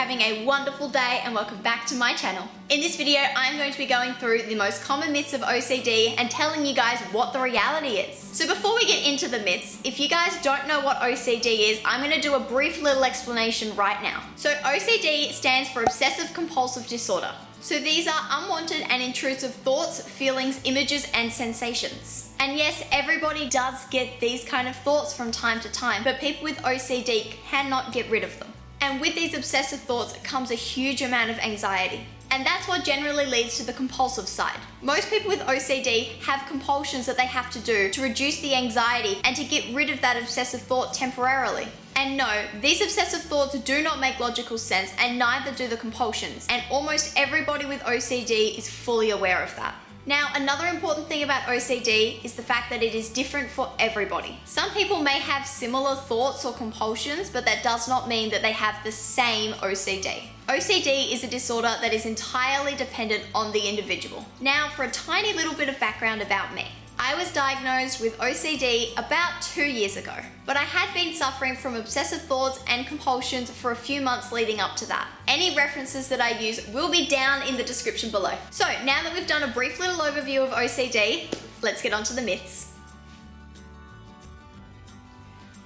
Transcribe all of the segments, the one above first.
having a wonderful day and welcome back to my channel. In this video, I'm going to be going through the most common myths of OCD and telling you guys what the reality is. So before we get into the myths, if you guys don't know what OCD is, I'm going to do a brief little explanation right now. So OCD stands for Obsessive Compulsive Disorder. So these are unwanted and intrusive thoughts, feelings, images, and sensations. And yes, everybody does get these kind of thoughts from time to time, but people with OCD cannot get rid of them. And with these obsessive thoughts comes a huge amount of anxiety. And that's what generally leads to the compulsive side. Most people with OCD have compulsions that they have to do to reduce the anxiety and to get rid of that obsessive thought temporarily. And no, these obsessive thoughts do not make logical sense, and neither do the compulsions. And almost everybody with OCD is fully aware of that. Now, another important thing about OCD is the fact that it is different for everybody. Some people may have similar thoughts or compulsions, but that does not mean that they have the same OCD. OCD is a disorder that is entirely dependent on the individual. Now, for a tiny little bit of background about me. I was diagnosed with OCD about 2 years ago, but I had been suffering from obsessive thoughts and compulsions for a few months leading up to that. Any references that I use will be down in the description below. So now that we've done a brief little overview of OCD, let's get on to the myths.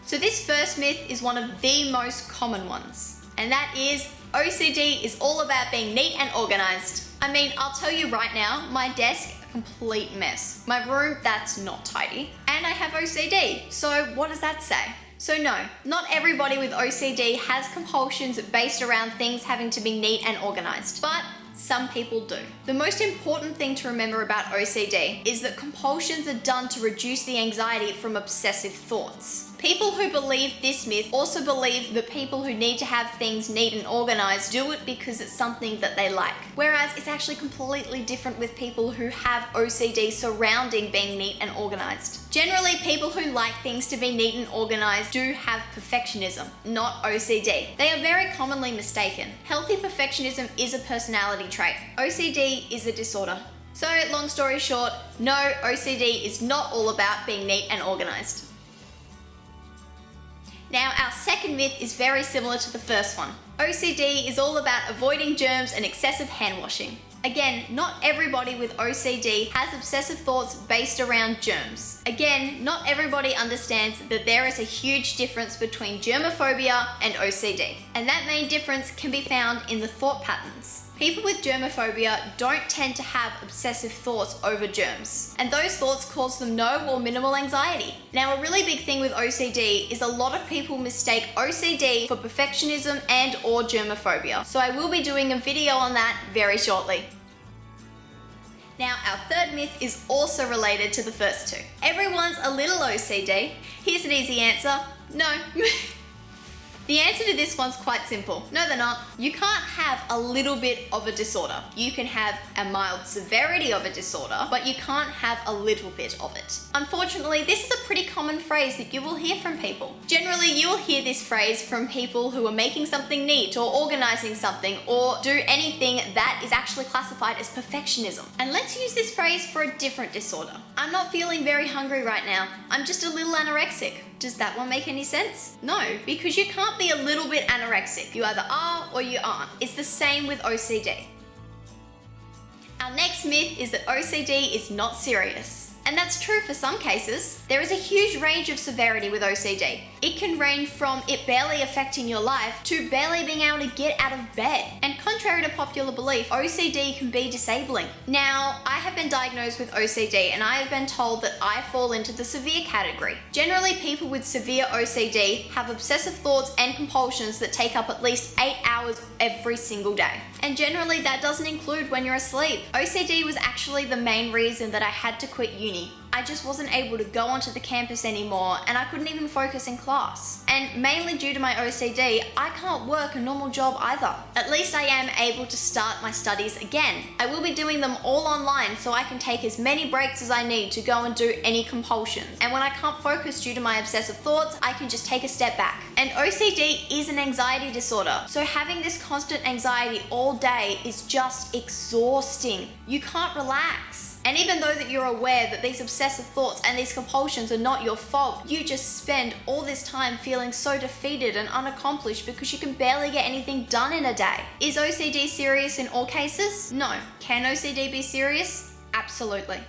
So this first myth is one of the most common ones, and that is OCD is all about being neat and organized. I mean, I'll tell you right now, my desk, complete mess. My room, that's not tidy. And I have OCD, so what does that say? So no, not everybody with OCD has compulsions based around things having to be neat and organized, but some people do. The most important thing to remember about OCD is that compulsions are done to reduce the anxiety from obsessive thoughts. People who believe this myth also believe that people who need to have things neat and organized do it because it's something that they like. Whereas it's actually completely different with people who have OCD surrounding being neat and organized. Generally, people who like things to be neat and organized do have perfectionism, not OCD. They are very commonly mistaken. Healthy perfectionism is a personality trait. OCD is a disorder. So, long story short, no, OCD is not all about being neat and organized. Now, our second myth is very similar to the first one. OCD is all about avoiding germs and excessive hand washing. Again, not everybody with OCD has obsessive thoughts based around germs. Again, not everybody understands that there is a huge difference between germophobia and OCD. And that main difference can be found in the thought patterns. People with germophobia don't tend to have obsessive thoughts over germs, and those thoughts cause them no or minimal anxiety. Now, a really big thing with OCD is a lot of people mistake OCD for perfectionism and or germophobia, so I will be doing a video on that very shortly. Now, our third myth is also related to the first two. Everyone's a little OCD. Here's an easy answer: no. The answer to this one's quite simple. No, they're not. You can't have a little bit of a disorder. You can have a mild severity of a disorder, but you can't have a little bit of it. Unfortunately, this is a pretty common phrase that you will hear from people. Generally, you will hear this phrase from people who are making something neat or organizing something or do anything that is actually classified as perfectionism. And let's use this phrase for a different disorder. I'm not feeling very hungry right now. I'm just a little anorexic. Does that one make any sense? No, because you can't be a little bit anorexic. You either are or you aren't. It's the same with OCD. Our next myth is that OCD is not serious. And that's true for some cases. There is a huge range of severity with OCD. It can range from it barely affecting your life to barely being able to get out of bed. And contrary to popular belief, OCD can be disabling. Now, I have been diagnosed with OCD and I have been told that I fall into the severe category. Generally, people with severe OCD have obsessive thoughts and compulsions that take up at least 8 hours every single day. And generally, that doesn't include when you're asleep. OCD was actually the main reason that I had to quit uni. I just wasn't able to go onto the campus anymore and I couldn't even focus in class. And mainly due to my OCD, I can't work a normal job either. At least I am able to start my studies again. I will be doing them all online so I can take as many breaks as I need to go and do any compulsions. And when I can't focus due to my obsessive thoughts, I can just take a step back. And OCD is an anxiety disorder, so having this constant anxiety all day is just exhausting. You can't relax. And even though that you're aware that these obsessive thoughts and these compulsions are not your fault, you just spend all this time feeling so defeated and unaccomplished because you can barely get anything done in a day. Is OCD serious in all cases? No. Can OCD be serious? Absolutely.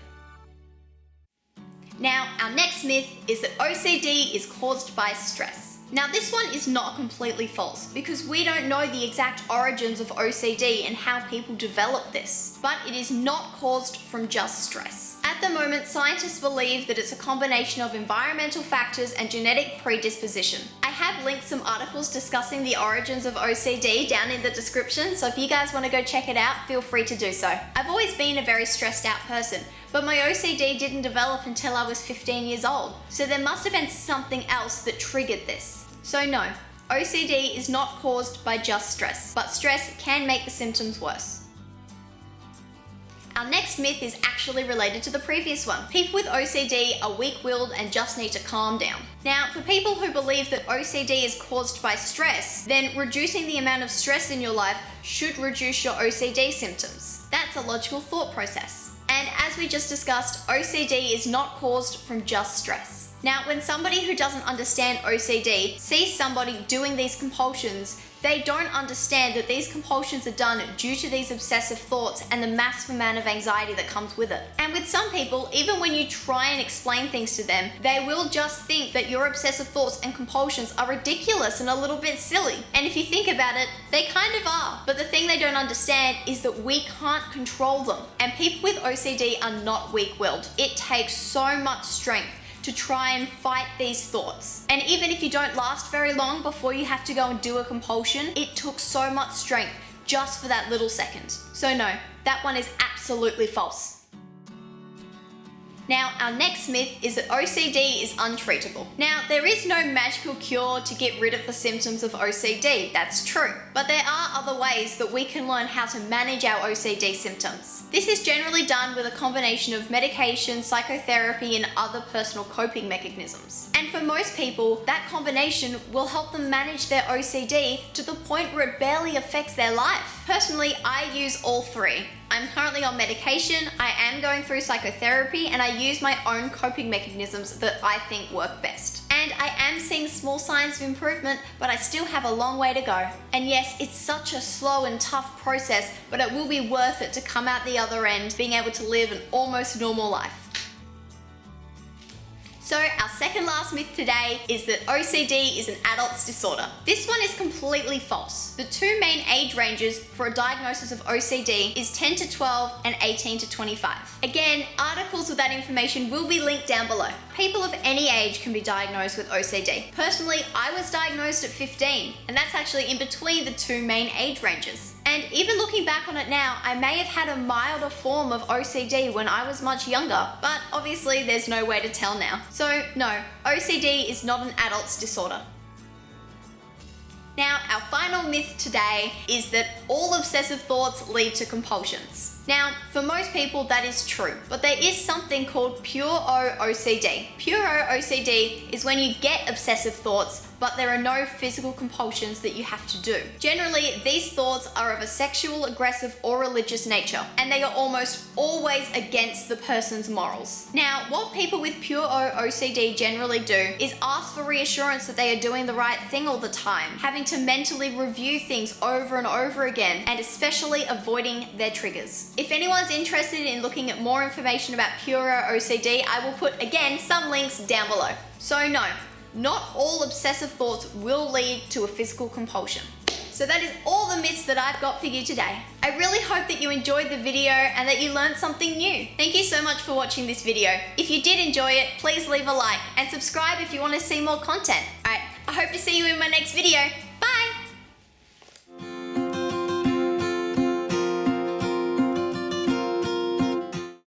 Now, our next myth is that OCD is caused by stress. Now, this one is not completely false because we don't know the exact origins of OCD and how people develop this, but it is not caused from just stress. At the moment, scientists believe that it's a combination of environmental factors and genetic predisposition. I have linked some articles discussing the origins of OCD down in the description, so if you guys want to go check it out, feel free to do so. I've always been a very stressed out person, but my OCD didn't develop until I was 15 years old, so there must have been something else that triggered this. So no, OCD is not caused by just stress, but stress can make the symptoms worse. Our next myth is actually related to the previous one. People with OCD are weak-willed and just need to calm down. Now, for people who believe that OCD is caused by stress, then reducing the amount of stress in your life should reduce your OCD symptoms. That's a logical thought process. And as we just discussed, OCD is not caused from just stress. Now, when somebody who doesn't understand OCD sees somebody doing these compulsions, they don't understand that these compulsions are done due to these obsessive thoughts and the massive amount of anxiety that comes with it. And with some people, even when you try and explain things to them, they will just think that your obsessive thoughts and compulsions are ridiculous and a little bit silly. And if you think about it, they kind of are. But the thing they don't understand is that we can't control them. And people with OCD are not weak-willed. It takes so much strength to try and fight these thoughts. And even if you don't last very long before you have to go and do a compulsion, it took so much strength just for that little second. So no, that one is absolutely false. Now, our next myth is that OCD is untreatable. Now, there is no magical cure to get rid of the symptoms of OCD, that's true. But there are other ways that we can learn how to manage our OCD symptoms. This is generally done with a combination of medication, psychotherapy, and other personal coping mechanisms. And for most people, that combination will help them manage their OCD to the point where it barely affects their life. Personally, I use all three. I'm currently on medication, I am going through psychotherapy, and I use my own coping mechanisms that I think work best. And I am seeing small signs of improvement, but I still have a long way to go. And yes, it's such a slow and tough process, but it will be worth it to come out the other end being able to live an almost normal life. So our second last myth today is that OCD is an adult's disorder. This one is completely false. The two main age ranges for a diagnosis of OCD is 10 to 12 and 18 to 25. Again, articles with that information will be linked down below. People of any age can be diagnosed with OCD. Personally, I was diagnosed at 15, and that's actually in between the two main age ranges. And even looking back on it now, I may have had a milder form of OCD when I was much younger, but obviously there's no way to tell now. So no, OCD is not an adult's disorder. Now, our final myth today is that all obsessive thoughts lead to compulsions. Now, for most people that is true, but there is something called pure OCD. Pure OCD is when you get obsessive thoughts, but there are no physical compulsions that you have to do. Generally, these thoughts are of a sexual, aggressive, or religious nature, and they are almost always against the person's morals. Now, what people with pure OCD generally do is ask for reassurance that they are doing the right thing all the time, having to mentally review things over and over again, and especially avoiding their triggers. If anyone's interested in looking at more information about pure OCD, I will put, again, some links down below. So no, not all obsessive thoughts will lead to a physical compulsion. So that is all the myths that I've got for you today. I really hope that you enjoyed the video and that you learned something new. Thank you so much for watching this video. If you did enjoy it, please leave a like and subscribe if you want to see more content. Alright, I hope to see you in my next video.